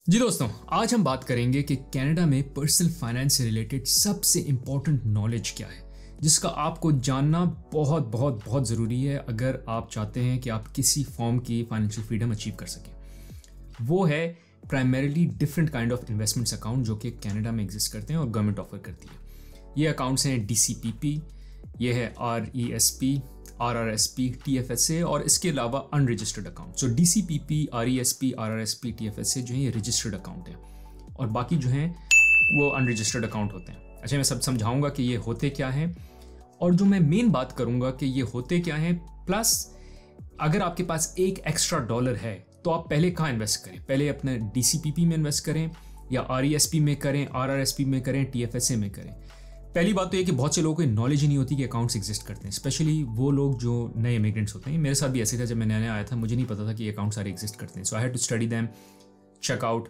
जी दोस्तों, आज हम बात करेंगे कि कनाडा में पर्सनल फाइनेंस से रिलेटेड सबसे इम्पोर्टेंट नॉलेज क्या है, जिसका आपको जानना बहुत बहुत बहुत ज़रूरी है अगर आप चाहते हैं कि आप किसी फॉर्म की फाइनेंशियल फ्रीडम अचीव कर सकें। वो है primarily different kind of investments account जो कि कनाडा में एग्जिस्ट करते हैं और गवर्नमेंट ऑफर करती है। ये अकाउंट्स हैं DCPP, ये है RESP, RRSP, TFSA और इसके अलावा अनरजिस्टर्ड अकाउंट। सो DCPP, RESP, RRSP, TFSA जो है ये रजिस्टर्ड अकाउंट हैं और बाकी जो हैं वो अनरजिस्टर्ड अकाउंट होते हैं। अच्छा, मैं सब समझाऊंगा कि ये होते क्या हैं और जो मैं मेन बात करूंगा कि ये होते क्या हैं, प्लस अगर आपके पास एक एक्स्ट्रा डॉलर है तो आप पहले कहाँ इन्वेस्ट करें। पहले अपने DCPP में इन्वेस्ट करें या RESP में करें, RRSP में करें, TFSA में करें। पहली बात तो ये कि बहुत से लोगों को नॉलेज ही नहीं होती कि अकाउंट्स एग्जिस्ट करते हैं, स्पेशली वो लोग जो नए इमिग्रेंट्स होते हैं। मेरे साथ भी ऐसे था, जब मैं नया आया था मुझे नहीं पता था कि अकाउंट्स सारे एग्जिस्ट करते हैं। So I had to study them, check out,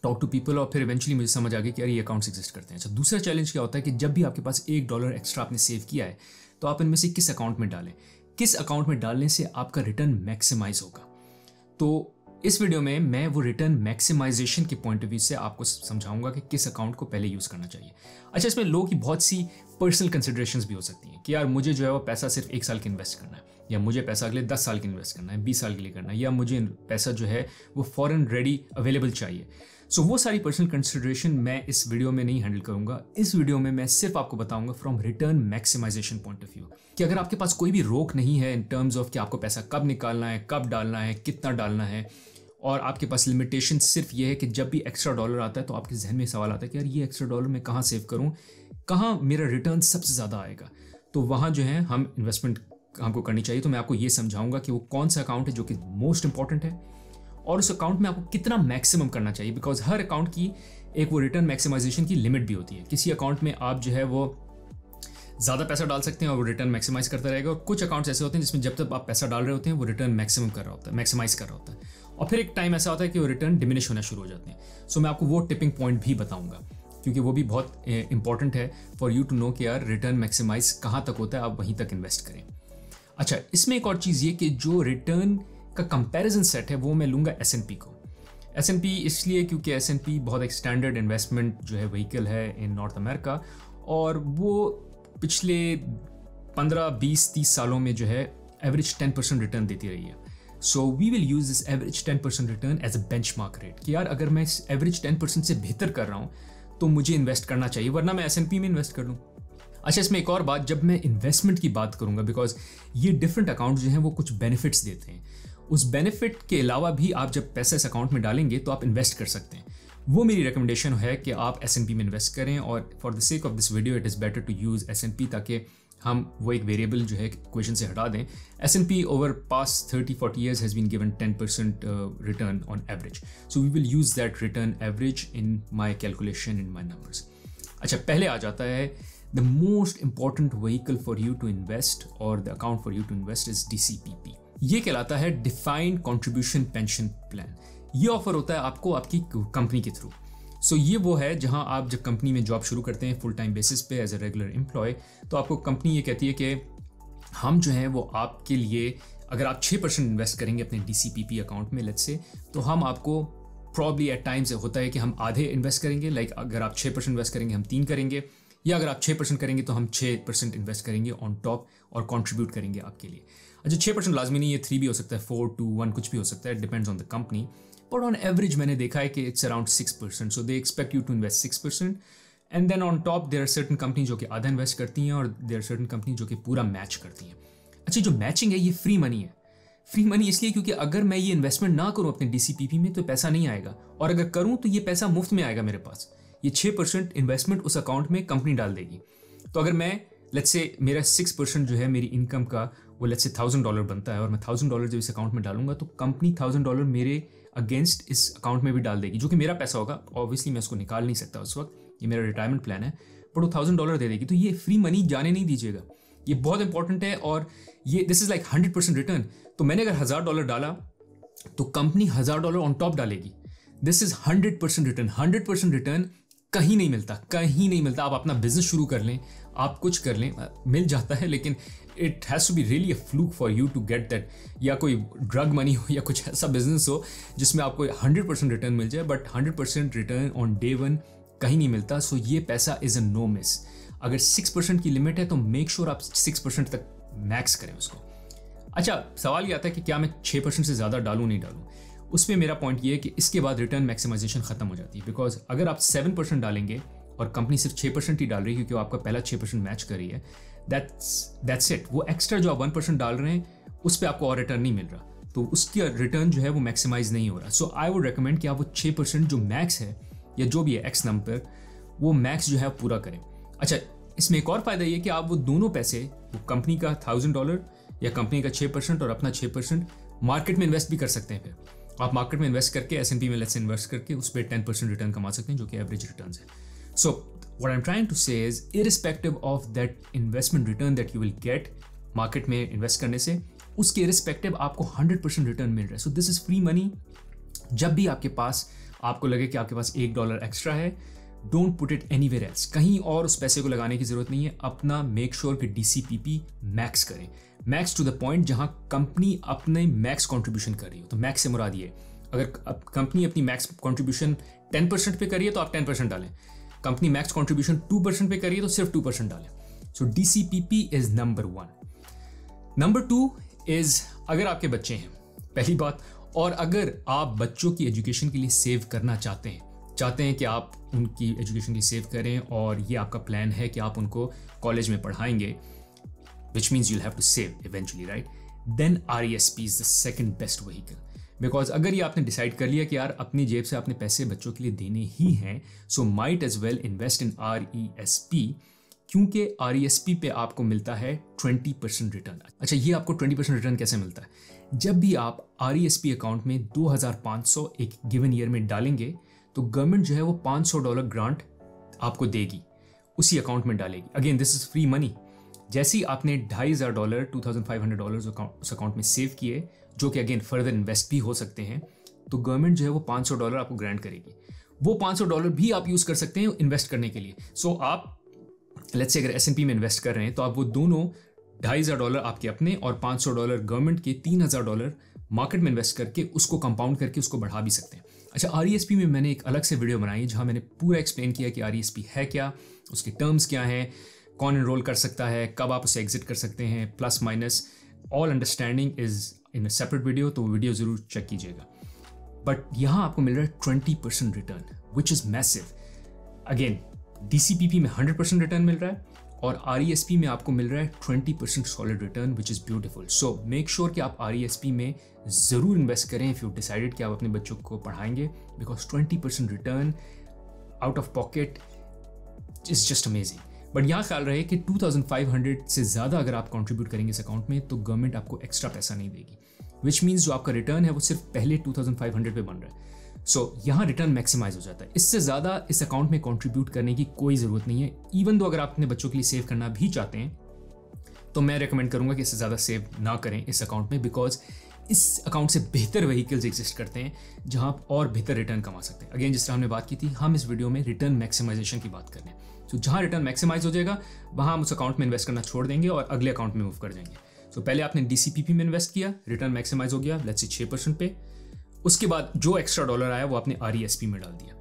talk to people और फिर इवेंचुअली मुझे समझ आ गया कि अरे ये अकाउंट्स एग्जिस्ट करते हैं। अच्छा, दूसरा चैलेंज क्या होता है कि जब भी आपके पास $1 एक्स्ट्रा आपने सेव किया है तो आप इनमें से किस अकाउंट में डालें, किस अकाउंट में डालने से आपका रिटर्न मैक्सिमाइज होगा। तो इस वीडियो में मैं वो रिटर्न मैक्सिमाइजेशन के पॉइंट ऑफ व्यू से आपको समझाऊंगा कि किस अकाउंट को पहले यूज़ करना चाहिए। अच्छा, इसमें लोगों की बहुत सी पर्सनल कंसिडरेशंस भी हो सकती हैं कि यार मुझे जो है वो पैसा सिर्फ 1 साल के इन्वेस्ट करना है, या मुझे पैसा अगले 10 साल के इन्वेस्ट करना है, 20 साल के लिए करना है, या मुझे पैसा जो है वो फॉरन रेडी अवेलेबल चाहिए। सो वो सारी पर्सनल कंसिडरेशन मैं इस वीडियो में नहीं हैंडल करूंगा। इस वीडियो में मैं सिर्फ आपको बताऊंगा from return maximization point of view कि अगर आपके पास कोई भी रोक नहीं है इन टर्म्स ऑफ कि आपको पैसा कब निकालना है, कब डालना है, कितना डालना है, और आपके पास लिमिटेशन सिर्फ ये है कि जब भी एक्स्ट्रा डॉलर आता है तो आपके जहन में सवाल आता है कि यार ये एक्स्ट्रा डॉलर मैं कहाँ सेव करूँ, कहाँ मेरा रिटर्न सबसे ज़्यादा आएगा, तो वहाँ जो है हम इन्वेस्टमेंट हमको करनी चाहिए। तो मैं आपको ये समझाऊंगा कि वो कौन सा अकाउंट है जो कि मोस्ट इंपॉर्टेंट है और उस अकाउंट में आपको कितना मैक्सिमम करना चाहिए, बिकॉज हर अकाउंट की एक वो रिटर्न मैक्सिमाइजेशन की लिमिट भी होती है। किसी अकाउंट में आप जो है वो ज़्यादा पैसा डाल सकते हैं और वो रिटर्न मैक्सिमाइज करता रहेगा, और कुछ अकाउंट्स ऐसे होते हैं जिसमें जब तक आप पैसा डाल रहे होते हैं वो रिटर्न मैक्सिमम कर रहा होता है, मैक्सिमाइज कर रहा होता है, और फिर एक टाइम ऐसा होता है कि वो रिटर्न डिमिनिश होना शुरू हो जाते हैं। सो मैं आपको वो टिपिंग पॉइंट भी बताऊंगा क्योंकि वो भी बहुत इंपॉर्टेंट है फॉर यू टू नो कि यार रिटर्न मैक्सिमाइज कहाँ तक होता है, आप वहीं तक इन्वेस्ट करें। अच्छा, इसमें एक और चीज़ ये कि जो रिटर्न का कंपैरिजन सेट है वो मैं लूँगा S&P को। S&P इसलिए क्योंकि S&P बहुत एक स्टैंडर्ड इन्वेस्टमेंट जो है व्हीकल है इन नॉर्थ अमेरिका, और वो पिछले 15, 20, 30 सालों में जो है एवरेज 10% रिटर्न देती रही है। So we will use this average 10% return as a benchmark rate कि यार अगर मैं इस एवरेज 10% से बेहतर कर रहा हूँ तो मुझे इन्वेस्ट करना चाहिए, वरना मैं S&P में इन्वेस्ट कर लूँ। अच्छा, इसमें एक और बात, जब मैं इन्वेस्टमेंट की बात करूँगा, बिकॉज ये डिफरेंट अकाउंट जो हैं वो कुछ बेनिफिट्स देते हैं, उस बेनिफिट के अलावा भी आप जब पैसा इस अकाउंट में डालेंगे तो आप इन्वेस्ट कर सकते हैं। वो मेरी रिकमेंडेशन है कि आप S&P में इन्वेस्ट करें, और for the sake of this video it is better to use S&P ताकि हम वो एक वेरिएबल जो है इक्वेशन से हटा दें। S&P over past 30-40 years has been given 10% return on average. So we will use that return average in my calculation, in my numbers. अच्छा, पहले आ जाता है the most important vehicle for you to invest or the account for you to invest is DCPP. ये कहलाता है Defined Contribution Pension Plan. ये offer होता है आपको आपकी कंपनी के थ्रू। सो ये वो है जहां आप जब कंपनी में जॉब शुरू करते हैं फुल टाइम बेसिस पे एज ए रेगुलर एम्प्लॉय, तो आपको कंपनी ये कहती है कि हम जो है वो आपके लिए, अगर आप 6% इन्वेस्ट करेंगे अपने DCPP अकाउंट में लेट्स से, तो हम आपको प्रॉब्ली एट टाइम्स होता है कि हम आधे इन्वेस्ट करेंगे, लाइक अगर आप 6% इन्वेस्ट करेंगे हम 3 करेंगे, या अगर आप 6% करेंगे तो हम 6% इन्वेस्ट करेंगे ऑन टॉप और कॉन्ट्रीब्यूट करेंगे आपके लिए। अच्छा, 6% लाजमी नहीं, ये 3 भी हो सकता है, 4, 2, 1 कुछ भी हो सकता है, depends on the company, but on average मैंने देखा है कि it's around 6%। So they expect you to invest 6%, and then on top there are certain company जो कि आधा इन्वेस्ट करती हैं और देयर आर सर्टन कंपनी जो कि पूरा मैच करती हैं। अच्छा, जो मैचिंग है ये फ्री मनी है। फ्री मनी इसलिए क्योंकि अगर मैं ये इन्वेस्टमेंट ना करूँ अपने DCPP में तो पैसा नहीं आएगा, और अगर करूँ तो ये पैसा मुफ्त में आएगा मेरे पास। ये 6% इन्वेस्टमेंट उस अकाउंट में कंपनी डाल देगी। तो अगर मैं लेट्स से मेरा 6% जो है मेरी इनकम का वो लेट्स से $1000 बनता है, और मैं $1000 जब इस अकाउंट में डालूंगा तो कंपनी $1000 मेरे अगेंस्ट इस अकाउंट में भी डाल देगी, जो कि मेरा पैसा होगा। ऑब्वियसली मैं उसको निकाल नहीं सकता उस वक्त, ये मेरा रिटायरमेंट प्लान है, बट वो $1000 दे देगी। तो ये फ्री मनी जाने नहीं दीजिएगा, ये बहुत इंपॉर्टेंट है, और ये दिस इज लाइक 100% रिटर्न। तो मैंने अगर $1000 डाला तो कंपनी $1000 ऑन टॉप डालेगी। This is 100% return. 100% रिटर्न कहीं नहीं मिलता, कहीं नहीं मिलता। आप अपना बिजनेस शुरू कर लें, आप कुछ कर लें, मिल जाता है, लेकिन it has to be really a fluke for you to get that. या कोई ड्रग मनी हो या कुछ ऐसा बिजनेस हो जिसमें आपको 100% रिटर्न मिल जाए, but 100% return on day one कहीं नहीं मिलता। सो ये पैसा इज़ अ नो मिस। अगर 6% की लिमिट है तो मेक श्योर आप 6% तक मैक्स करें उसको। अच्छा, सवाल ये आता है कि क्या मैं 6% से ज़्यादा डालूँ नहीं डालूँ। उस पर मेरा पॉइंट ये है कि इसके बाद रिटर्न मैक्सिमाइजेशन खत्म हो जाती है। बिकॉज अगर आप 7% डालेंगे और कंपनी सिर्फ 6% ही डाल रही है क्योंकि वो आपका पहला 6% मैच कर रही है, दैट्स इट। वो एक्स्ट्रा जो आप 1% डाल रहे हैं उस पर आपको और रिटर्न नहीं मिल रहा, तो उसकी रिटर्न जो है वो मैक्सिमाइज नहीं हो रहा। सो आई वुड रिकमेंड कि आप वो 6% जो मैक्स है या जो भी है एक्स नंबर, वो मैक्स जो है पूरा करें। अच्छा, इसमें एक और फायदा ये कि आप वो दोनों पैसे, वो कंपनी का $1000 या कंपनी का 6% और अपना 6% मार्केट में इन्वेस्ट भी कर सकते हैं। फिर आप मार्केट में इन्वेस्ट करके S&P में लेट्स इन्वेस्ट करके उस पर 10% रिटर्न कमा सकते हैं, जो कि एवरेज रिटर्न है। So what I am trying to say is irrespective of that investment return that you will get market में इन्वेस्ट करने से, उसके इरिस्पेक्टिव आपको 100% रिटर्न मिल रहा है। So this is free money. जब भी आपके पास आपको लगे कि आपके पास $1 एक्स्ट्रा है, don't put it anywhere else. कहीं और उस पैसे को लगाने की जरूरत नहीं है। अपना मेक श्योर कि DCPP मैक्स करें, मैक्स टू द पॉइंट जहां कंपनी अपने मैक्स कंट्रीब्यूशन कर रही हो। तो मैक्स से मुराद ये, अगर कंपनी अपनी मैक्स कंट्रीब्यूशन 10% पे करिए तो आप 10% डालें, कंपनी मैक्स कंट्रीब्यूशन 2% पे करिए तो सिर्फ 2% डालें। सो DCPP is number 1। Number 2 is अगर आपके बच्चे हैं, पहली बात, और अगर आप बच्चों की एजुकेशन के लिए सेव करना चाहते हैं कि आप उनकी एजुकेशन के लिए सेव करें और ये आपका प्लान है कि आप उनको कॉलेज में पढ़ाएंगे, which means you'll have to save eventually, right? Then RESP is the second best vehicle. Because अगर ये आपने डिसाइड कर लिया कि यार अपनी जेब से आपने पैसे बच्चों के लिए देने ही हैं, so might as well invest in RESP, क्योंकि RESP पे आपको मिलता है 20% रिटर्न। अच्छा, ये आपको 20% रिटर्न कैसे मिलता है? जब भी आप RESP अकाउंट में 2500 एक गिवन ईयर में डालेंगे तो गवर्नमेंट जो है वो $500 ग्रांट आपको देगी, उसी अकाउंट में डालेगी। Again this is free money. जैसे ही आपने $2500 $2500 उस अकाउंट में सेव किए, जो कि अगेन फर्दर इन्वेस्ट भी हो सकते हैं, तो गवर्नमेंट जो है वो $500 आपको ग्रांट करेगी। वो $500 भी आप यूज़ कर सकते हैं इन्वेस्ट करने के लिए। सो आप लेट्स से अगर S&P में इन्वेस्ट कर रहे हैं तो आप वो दोनों $2500 आपके अपने और $500 गवर्नमेंट के $3000 मार्केट में इन्वेस्ट करके उसको कंपाउंड करके उसको बढ़ा भी सकते हैं। अच्छा, RESP में मैंने एक अलग से वीडियो बनाई जहाँ मैंने पूरा एक्सप्लेन किया कि RESP है क्या, उसके टर्म्स क्या हैं, कौन एनरोल कर सकता है, कब आप उसे एग्जिट कर सकते हैं, plus minus all understanding is in a separate video, तो वीडियो जरूर चेक कीजिएगा। बट यहाँ आपको मिल रहा है 20% return, which is massive. Again DCPP में 100% रिटर्न मिल रहा है और RESP में आपको मिल रहा है 20% solid return, which is beautiful. So make sure कि आप RESP में ज़रूर इन्वेस्ट करें इफ़ यू डिसाइडेड कि आप अपने बच्चों को पढ़ाएंगे, because 20% return out of pocket is just amazing. But यहाँ ख्याल रहे कि 2500 से ज़्यादा अगर आप कंट्रीब्यूट करेंगे इस अकाउंट में तो गवर्नमेंट आपको एक्स्ट्रा पैसा नहीं देगी, विच मीन्स जो आपका रिटर्न है वो सिर्फ पहले 2500 पे बन रहा है। सो यहाँ रिटर्न मैक्सिमाइज हो जाता है। इससे ज़्यादा इस अकाउंट में कंट्रीब्यूट करने की कोई ज़रूरत नहीं है। इवन दो अगर आप अपने बच्चों के लिए सेव करना भी चाहते हैं तो मैं रेकमेंड करूँगा कि इससे ज़्यादा सेव ना करें इस अकाउंट में, बिकॉज इस अकाउंट से बेहतर व्हीकल्स एग्जिस्ट करते हैं जहाँ आप और बेहतर रिटर्न कमा सकते हैं। अगेन जिस तरह हमने बात की थी, हम इस वीडियो में रिटर्न मैक्सिमाइजेशन की बात कर रहे हैं। तो जहाँ रिटर्न मैक्सिमाइज हो जाएगा वहाँ हम उस अकाउंट में इन्वेस्ट करना छोड़ देंगे और अगले अकाउंट में मूव कर जाएंगे। सो पहले आपने DCPP में इन्वेस्ट किया, रिटर्न मैक्सिमाइज हो गया लेट्स से 6% पे, उसके बाद जो एक्स्ट्रा डॉलर आया वो आपने RESP में डाल दिया,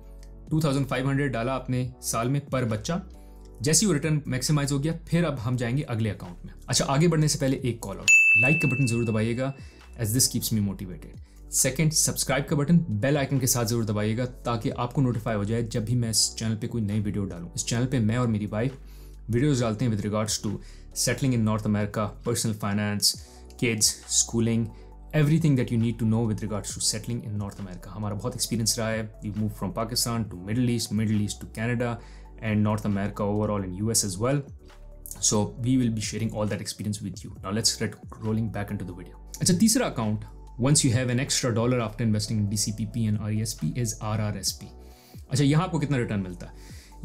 2500 डाला आपने साल में पर बच्चा। जैसे ही वो रिटर्न मैक्सिमाइज हो गया फिर अब हम जाएंगे अगले अकाउंट में। अच्छा, आगे बढ़ने से पहले एक कॉल आउट, लाइक का बटन जरूर दबाइएगा as this keeps me motivated. Second, subscribe का बटन बेल आइकन के साथ जरूर दबाइएगा ताकि आपको नोटिफाई हो जाए जब भी मैं इस चैनल पे कोई नई वीडियो डालूं। इस चैनल पे मैं और मेरी वाइफ वीडियोस डालते हैं with regards to settling in North America, personal finance, kids, schooling, everything that you need to know with regards to settling in North America. हमारा बहुत एक्सपीरियंस रहा है। We move from Pakistan to Middle East to Canada and North America overall in US एज वेल। So we will be sharing all that experience with you. Now let's get rolling back into the video. अच्छा, तीसरा account, once you have an extra dollar after investing in DCPP and RESP, is RRSP. अच्छा, यहाँ आपको कितना return मिलता है?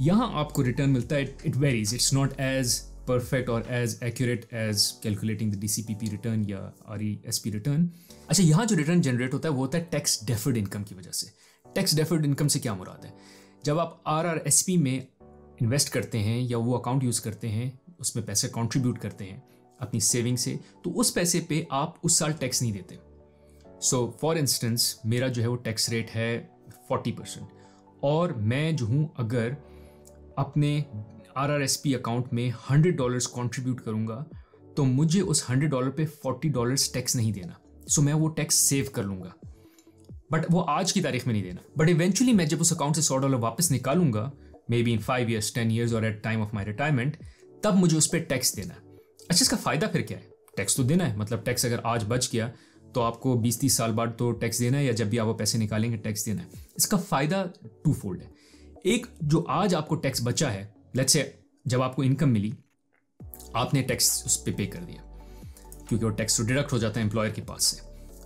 यहाँ आपको रिटर्न मिलता है, it varies. It's not as perfect or as accurate as calculating the DCPP return या RESP return. अच्छा, यहाँ जो रिटर्न जनरेट होता है वो होता है टैक्स डेफर्ड इनकम की वजह से। टैक्स डेफर्ड इनकम से क्या मुराद है? जब आप RRSP में इन्वेस्ट करते हैं या वो अकाउंट यूज़ करते हैं, उसमें पैसे कंट्रीब्यूट करते हैं अपनी सेविंग से, तो उस पैसे पे आप उस साल टैक्स नहीं देते। सो फॉर इंस्टेंस मेरा जो है वो टैक्स रेट है 40%, और मैं जो हूँ अगर अपने RRSP अकाउंट में $100 कंट्रीब्यूट करूँगा तो मुझे उस $100 पे $40 टैक्स नहीं देना। सो मैं वो टैक्स सेव कर लूँगा, बट वो आज की तारीख में नहीं देना। बट इवेंचुअली मैं जब उस अकाउंट से $100 वापस निकालूंगा, maybe in 5 years 10 years और at time of my retirement, तब मुझे उस पर टैक्स देना है। अच्छा, इसका फ़ायदा फिर क्या है? टैक्स तो देना है, मतलब टैक्स अगर आज बच गया तो आपको 20-30 साल बाद तो टैक्स देना है, या जब भी आप वो पैसे निकालेंगे टैक्स देना है। इसका फ़ायदा 2 fold है। एक, जो आज आपको टैक्स बचा है, लेट्स से जब आपको इनकम मिली आपने टैक्स उस पर पे कर दिया, क्योंकि वो टैक्स तो डिडक्ट हो जाता है एम्प्लॉयर के पास से।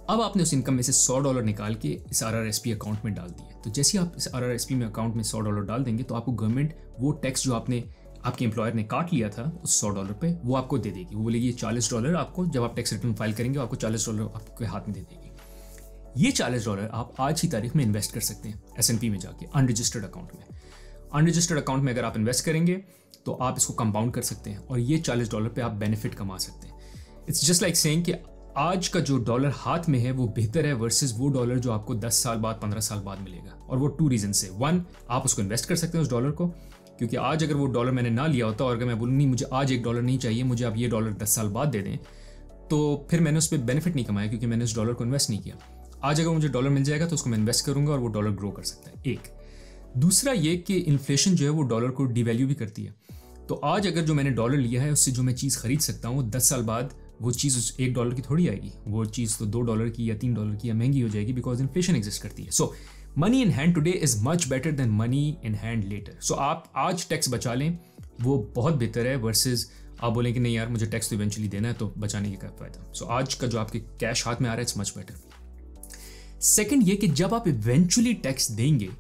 अब आपने उस इनकम में से $100 निकाल के इस RRSP अकाउंट में डाल दिए। तो जैसे आप इस RRSP में अकाउंट में $100 डाल देंगे तो आपको गवर्नमेंट वो टैक्स जो आपके एम्प्लॉयर ने काट लिया था उस $100 पे, वो आपको दे देगी। वो बोलेगी ये $40 आपको, जब आप टैक्स रिटर्न फाइल करेंगे आपको $40 आपके हाथ में दे देगी। ये $40 आप आज की तारीख में इन्वेस्ट कर सकते हैं S&P में जाके अनरजिस्टर्ड अकाउंट में। अनरजिस्टर्ड अकाउंट में अगर आप इन्वेस्ट करेंगे तो आप इसको कंपाउंड कर सकते हैं और ये $40 पे आप बेनिफिट कमा सकते हैं। इट्स जस्ट लाइक सेइंग कि आज का जो डॉलर हाथ में है वो बेहतर है वर्सेस वो डॉलर जो आपको 10 साल बाद 15 साल बाद मिलेगा। और वो 2 रीजन से। 1, आप उसको इन्वेस्ट कर सकते हैं उस डॉलर को, क्योंकि आज अगर वो डॉलर मैंने ना लिया होता और अगर मैं बोलूँ नहीं मुझे आज $1 नहीं चाहिए, मुझे आप ये डॉलर 10 साल बाद दे दें, तो फिर मैंने उस पर बेनिफिट नहीं कमाया, क्योंकि मैंने उस डॉलर को इन्वेस्ट नहीं किया। आज अगर मुझे डॉलर मिल जाएगा तो उसको मैं इन्वेस्ट करूंगा और वो डॉलर ग्रो कर सकता है। एक दूसरा ये कि इन्फ्लेशन जो है वो डॉलर को डिवैल्यू भी करती है। तो आज अगर जो मैंने डॉलर लिया है उससे जो मैं चीज़ खरीद सकता हूँ, 10 साल बाद वो चीज़ $1 की थोड़ी आएगी, वो चीज़ तो $2 की या $3 की या महंगी हो जाएगी, बिकॉज इन्फ्लेशन एग्जिस्ट करती है। So money in hand today is much better than money in hand later. सो आप आज टैक्स बचा लें, वो बहुत बेहतर है वर्सेस आप बोलें कि नहीं यार मुझे टैक्स तो इवेंचुअली देना है, तो बचाने की क्या फायदा। सो आज का जो आपके कैश हाथ में आ रहा है इट्स मच बेटर। सेकेंड ये कि जब आप इवेंचुअली टैक्स देंगे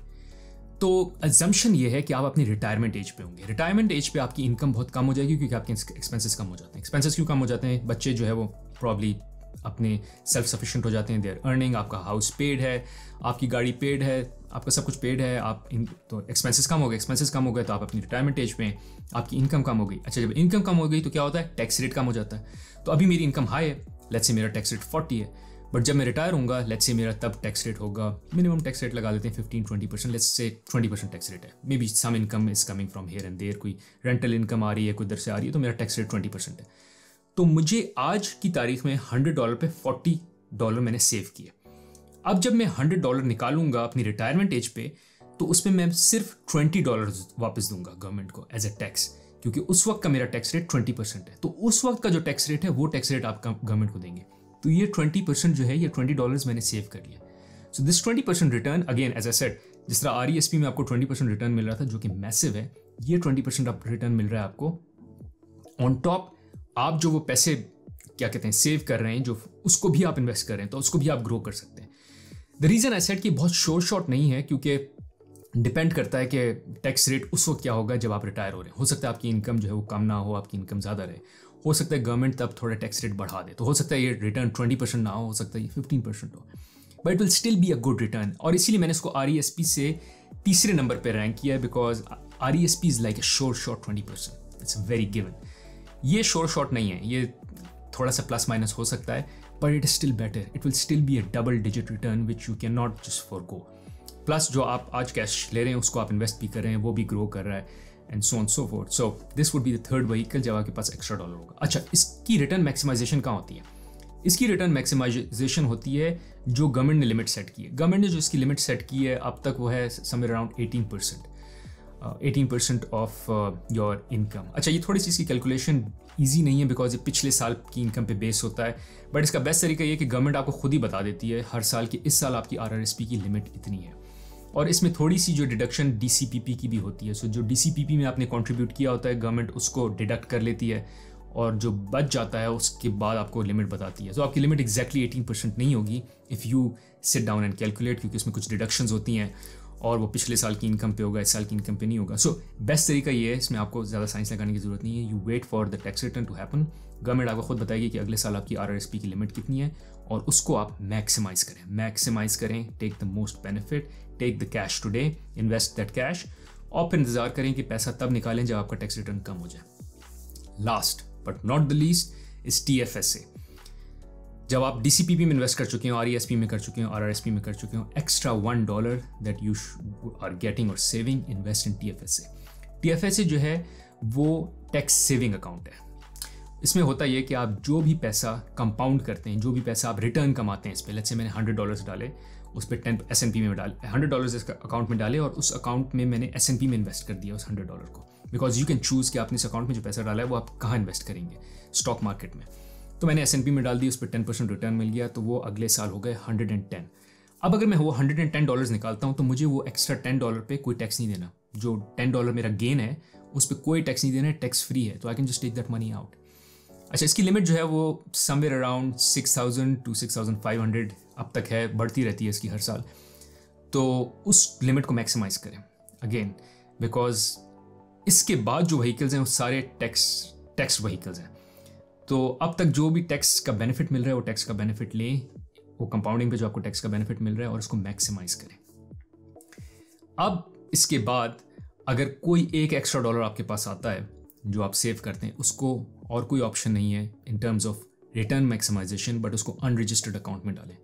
तो अजम्पशन ये है कि आप अपनी रिटायरमेंट एज पे होंगे। रिटायरमेंट एज पे आपकी इनकम बहुत कम हो जाएगी, क्योंकि आपके एक्सपेंसेस कम हो जाते हैं। एक्सपेंसेस क्यों कम हो जाते हैं? बच्चे जो है वो प्रॉब्ली अपने सेल्फ सफिशिएंट हो जाते हैं, देयर अर्निंग, आपका हाउस पेड है, आपकी गाड़ी पेड है, आपका सब कुछ पेड है, तो एक्सपेंसेस कम हो गए। एक्सपेंसेस कम हो गए तो आप अपनी रिटायरमेंट एज में आपकी इनकम कम हो गई। अच्छा, जब इनकम कम हो गई तो क्या होता है? टैक्स रेट कम हो जाता है। तो अभी मेरी इनकम हाई है, लेट्स से मेरा टैक्स रेट 40 है, बट जब मैं रिटायर होऊंगा लेट्स से मेरा तब टैक्स रेट होगा, मिनिमम टैक्स रेट लगा देते हैं 15-20%, लेट्स से 20% टैक्स रेट है। Maybe some income is coming from here and there, कोई रेंटल इनकम आ रही है, कोई इधर से आ रही है, तो मेरा टैक्स रेट 20% है। तो मुझे आज की तारीख में $100 पे $40 मैंने सेव किए। अब जब मैं $100 निकालूंगा अपनी रिटायरमेंट एज पे, तो उसमें मैं सिर्फ $20 वापस दूंगा गवर्नमेंट को एज अ टैक्स, क्योंकि उस वक्त का मेरा टैक्स रेट 20% है। तो उस वक्त का जो टैक्स रेट है वो टैक्स रेट आप गवर्नमेंट को देंगे। तो ये 20% जो है, ये $20 मैंने सेव कर लिया। So this 20% return, again as I said, जिस तरह RESP में आपको 20% रिटर्न मिल रहा था जो कि मैसिव है, ये 20% रिटर्न मिल रहा है आपको ऑन टॉप। आप जो वो पैसे क्या कहते हैं सेव कर रहे हैं, जो उसको भी आप इन्वेस्ट कर रहे हैं, तो उसको भी आप ग्रो कर सकते हैं। द रीज़न आई सेड कि बहुत शॉर्ट नहीं है, क्योंकि डिपेंड करता है कि टैक्स रेट उस वक्त क्या होगा जब आप रिटायर हो रहे हैं। हो सकता है आपकी इनकम जो है वो कम ना हो, आपकी इनकम ज़्यादा रहे। हो सकता है गवर्नमेंट तब थोड़ा टैक्स रेट बढ़ा दे, तो हो सकता है ये रिटर्न 20% ना हो सकता है ये 15% हो, but it will still be a good return. और इसीलिए मैंने इसको RESP से तीसरे नंबर पे रैंक किया है, because RESP is like a short 20%, it's very given. ये शॉर्ट नहीं है, ये थोड़ा सा प्लस माइनस हो सकता है, but it is still better, it will still be a double digit return which you can not just forgo. Plus जो आप आज कैश ले रहे हैं उसको आप इन्वेस्ट भी कर रहे हैं, वो भी ग्रो कर रहा है, and so on so fourth. So this would be the third vehicle जब आपके पास एक्स्ट्रा डॉलर होगा। अच्छा, इसकी रिटर्न मैक्सिमाइजेशन कहाँ होती है? इसकी रिटर्न मैक्सिमाइजेशन होती है जो गवर्नमेंट ने लिमिट सेट की है। गवर्नमेंट ने जो इसकी लिमिट सेट की है अब तक वो है somewhere around 18% of your income. अच्छा, ये थोड़ी सी इसकी कैलकुलेशन ईजी नहीं है, बिकॉज ये पिछले साल की इनकम पे बेस होता है, बट इसका बेस्ट तरीका ये कि गवर्नमेंट आपको खुद ही बता देती है हर साल कि इस साल आपकी RRSP की लिमिट इतनी है। और इसमें थोड़ी सी जो डिडक्शन DCPP की भी होती है। सो जो DCPP में आपने कंट्रीब्यूट किया होता है गवर्नमेंट उसको डिडक्ट कर लेती है, और जो बच जाता है उसके बाद आपको लिमिट बताती है। तो आपकी लिमिट एग्जैक्टली 18% नहीं होगी if you sit down and calculate, क्योंकि उसमें कुछ डिडक्शंस होती हैं और वो पिछले साल की इनकम पे होगा, इस साल की इनकम पे नहीं होगा। सो बेस्ट तरीका ये है, इसमें आपको ज़्यादा साइंस लगाने की जरूरत नहीं है। You wait for the tax return to happen. Government आपको खुद बताएगी कि अगले साल आपकी RRSP की लिमिट कितनी है, और उसको आप मैक्सिमाइज़ करें, take the most benefit, take the cash today, invest that cash, और फिर इंतजार करें कि पैसा तब निकालें जब आपका टैक्स रिटर्न कम हो जाए। Last but not the least is TFSA। जब आप DCPP में इन्वेस्ट कर चुके हो, RESP में कर चुके हो, RRSP में कर चुके हो, extra $1 that you are getting और saving, invest in TFSA। TFSA जो है वो टैक्स सेविंग अकाउंट है। इसमें होता ये कि आप जो भी पैसा कंपाउंड करते हैं, जो भी पैसा आप रिटर्न कमाते हैं इस पर, लेट्स से मैंने $100 डाले, उस पर 10 S&P में डाले, $100 इस अकाउंट में डाले और उस अकाउंट में मैंने S&P में इन्वेस्ट कर दिया उस $100 को, बिकॉज यू कैन चूज़ कि आपने इस अकाउंट में जो पैसा डाला है वो आप कहाँ इन्वेस्ट करेंगे, स्टॉक मार्केट में। तो मैंने S&P में डाल दी, उस पर 10% रिटर्न मिल गया, तो वो अगले साल हो गए 110। अब अगर मैं वो $110 निकालता हूँ तो मुझे वो एक्स्ट्रा $10 पे कोई टैक्स नहीं देना। जो $10 मेरा गेन है उस पर कोई टैक्स नहीं देना है, टैक्स फ्री है, तो I can just take that money out. अच्छा, इसकी लिमिट जो है वो समवेयर अराउंड 6,000 to 6,500 अब तक है, बढ़ती रहती है इसकी हर साल। तो उस लिमिट को मैक्सिमाइज करें अगेन, बिकॉज इसके बाद जो व्हीकल्स हैं वो सारे टैक्स व्हीकल्स हैं। तो अब तक जो भी टैक्स का बेनिफिट मिल रहा है वो टैक्स का बेनिफिट लें, वो कंपाउंडिंग पे जो आपको टैक्स का बेनिफिट मिल रहा है, और उसको मैक्सिमाइज करें। अब इसके बाद अगर कोई एक एक्स्ट्रा डॉलर आपके पास आता है जो आप सेव करते हैं, उसको और कोई ऑप्शन नहीं है in terms of return maximization, but उसको अनरजिस्टर्ड अकाउंट में डालें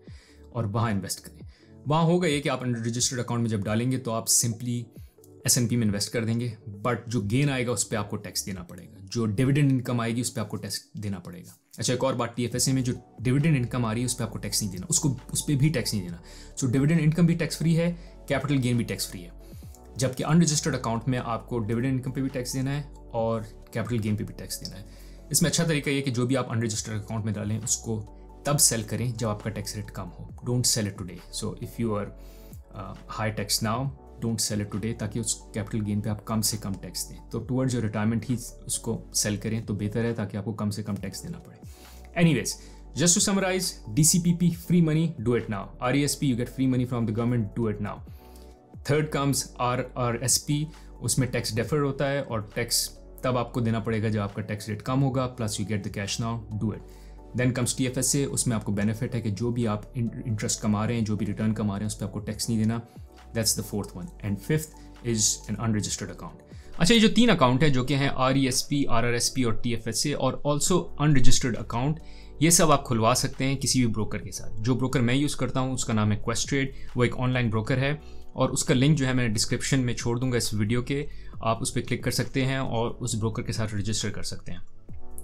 और वहाँ इन्वेस्ट करें। वहाँ होगा ये कि आप अनरजिस्टर्ड अकाउंट में जब डालेंगे तो आप सिंपली S&P में इन्वेस्ट कर देंगे, बट जो गेन आएगा उस पर आपको टैक्स देना पड़ेगा, जो डिविडेंड इनकम आएगी उस पर आपको टैक्स देना पड़ेगा। अच्छा, एक और बात, TFSA में जो डिविडेंड इनकम आ रही है उस पर आपको टैक्स नहीं देना, उस पर भी टैक्स नहीं देना। सो डिविडेंड इनकम भी टैक्स फ्री है, कैपिटल गेन भी टैक्स फ्री है, जबकि अनरजिस्टर्ड अकाउंट में आपको डिविडेंड इनकम पे भी टैक्स देना है और कैपिटल गेन पे भी टैक्स देना है। इसमें अच्छा तरीका ये कि जो भी आप अनरजिस्टर्ड अकाउंट में डालें उसको तब सेल करें जब आपका टैक्स रेट कम हो। Don't sell it today. So if you are high tax now, don't sell it today, ताकि उस कैपिटल गेन पे आप कम से कम टैक्स दें। तो टुवर्ड्स योर रिटायरमेंट ही उसको सेल करें तो बेहतर है, ताकि आपको कम से कम टैक्स देना पड़े। Anyways, just to summarize, DCPP free money, do it now. RESP, you get free money from the government, do it now. Third comes RRSP, उसमें टैक्स डेफर होता है और टैक्स तब आपको देना पड़ेगा जब आपका टैक्स रेट कम होगा, plus you get the cash now, do it. Then comes TFSA, उसमें आपको बेनिफिट है कि जो भी आप इंटरेस्ट कमा रहे हैं, जो भी रिटर्न कमा रहे हैं, उस पर आपको टैक्स नहीं देना। That's the fourth one. And fifth is an unregistered account. अच्छा, ये जो 3 अकाउंट है जो कि हैं RESP, RRSP और TFSA और ऑल्सो अनरजिस्टर्ड अकाउंट, ये सब आप खुलवा सकते हैं किसी भी ब्रोकर के साथ। जो ब्रोकर मैं यूज़ करता हूँ उसका नाम है क्वेस्ट्रेड, वो एक ऑनलाइन ब्रोकर है और उसका लिंक जो है मैं डिस्क्रिप्शन में छोड़ दूंगा इस वीडियो के। आप उस पर क्लिक कर सकते हैं और उस ब्रोकर के साथ रजिस्टर कर सकते हैं।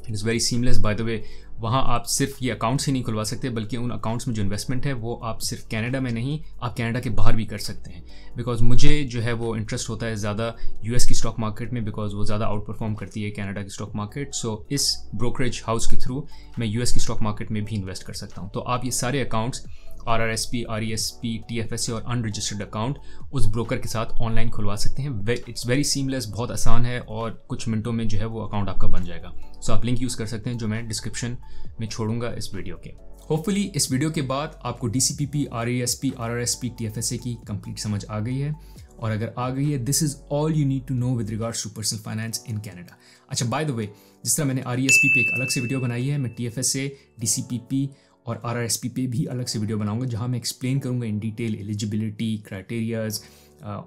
It is very seamless bye the वे। वहाँ आप सिर्फ ये अकाउंट्स ही नहीं खुलवा सकते, बल्कि उन अकाउंट्स में जो इन्वेस्टमेंट है वो आप सिर्फ कनाडा में नहीं, आप कनाडा के बाहर भी कर सकते हैं। बिकॉज मुझे जो है वो इंटरेस्ट होता है ज़्यादा US की स्टॉक मार्केट में, बिकॉज वो ज़्यादा आउट परफॉर्म करती है कनाडा की स्टॉक मार्केट। सो इस ब्रोकरेज हाउस के थ्रू मैं US की स्टॉक मार्केट में भी इन्वेस्ट कर सकता हूँ। तो आप ये सारे अकाउंट्स RRSP, RESP, TFSA और अनरजिस्टर्ड अकाउंट उस ब्रोकर के साथ ऑनलाइन खुलवा सकते हैं। इट्स वेरी सीमलेस, बहुत आसान है और कुछ मिनटों में जो है वो अकाउंट आपका बन जाएगा। सो आप लिंक यूज़ कर सकते हैं जो मैं डिस्क्रिप्शन में छोड़ूंगा इस वीडियो के। होपफुली इस वीडियो के बाद आपको DCPP, RESP, RRSP, TFSA की कंप्लीट समझ आ गई है, और अगर आ गई है, this is all you need to know with regards to personal finance in Canada. अच्छा, बाय द वे, जिस तरह मैंने RESP पे एक अलग से वीडियो बनाई है, मैं TFSA, DCPP और RRSP पे भी अलग से वीडियो बनाऊंगा जहां मैं एक्सप्लेन करूंगा in detail eligibility, criterias,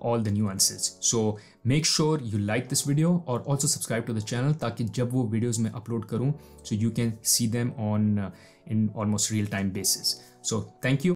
all the nuances. So make sure you like this video or also subscribe to the channel ताकि जब वो videos मैं upload करूं so you can see them on in almost real time basis. So thank you.